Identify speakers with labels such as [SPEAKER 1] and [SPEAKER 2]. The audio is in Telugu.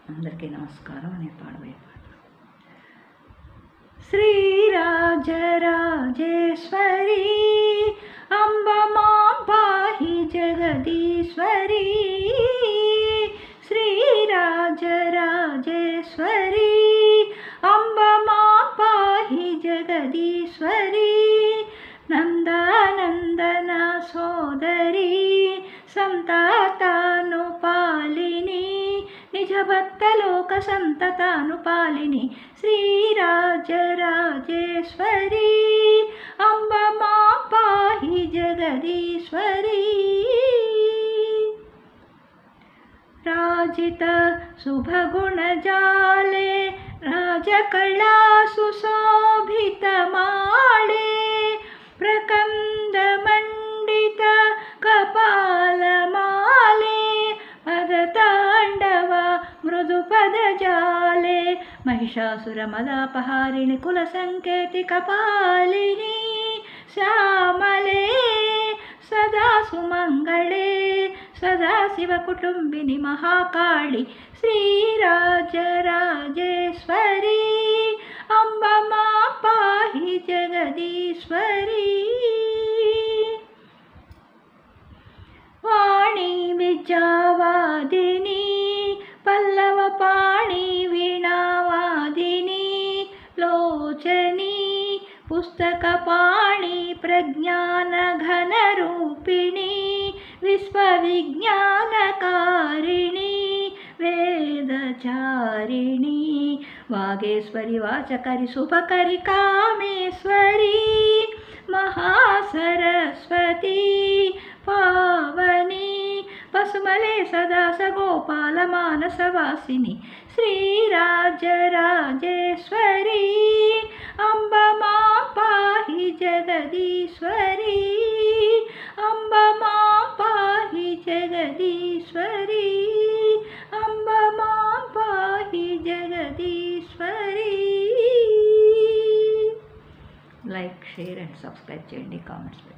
[SPEAKER 1] అందరికీ నమస్కారం. నేను పాడబోయే పాట శ్రీరాజరాజేశ్వరి అంబ మాం పాహి జగదీశ్వరి. శ్రీరాజరాజేశ్వరి అంబ మాం పాహి జగదీశ్వరి. నందనందన సోదరి సంతాతానుపాలిని నిజ భక్తలోక సంతతానుపాలిని. శ్రీరాజరాజేశ్వరి అంబ మాం పాహి జగదీశ్వరి. రాజిత శుభగుణజాలే రాజకళా సుశోభితమాళే ప్రకందమండిత కపాలమాలే పదతాండవ మృదు పదజాలే మహిషాసురమదాపహారిణి కుల సంకేతి కపాలిని. శ్యామలే సదా సుమంగళే సదాశివ కుటుంబిని మహాకాళి. శ్రీరాజరాజేశ్వరి అంబ మాం పాహి జగదీశ్వరి. వాణి విద్యావాదిని పల్లవ పాణి వీణావాదిని లోచని పుస్తక పాణి ప్రజ్ఞాన ఘన రూపిణి విశ్వవిజ్ఞానకారిణి వేదచారిణి. వాగేశ్వరి వాచకరి శుభకరి కామేశ్వరి మహాసరస్వతి పావని పసుమలే సదా సగోపాల మానసవాసిని. శ్రీరాజరాజేశ్వరి అంబ మాం పాహి జగదీశ్వరి. అంబ మాం పాహి జగదీశ్వరి. అంబ మాం పాహి Jagadishwari. Like, share and subscribe చేయండి, కామెంట్స్ పెట్టండి.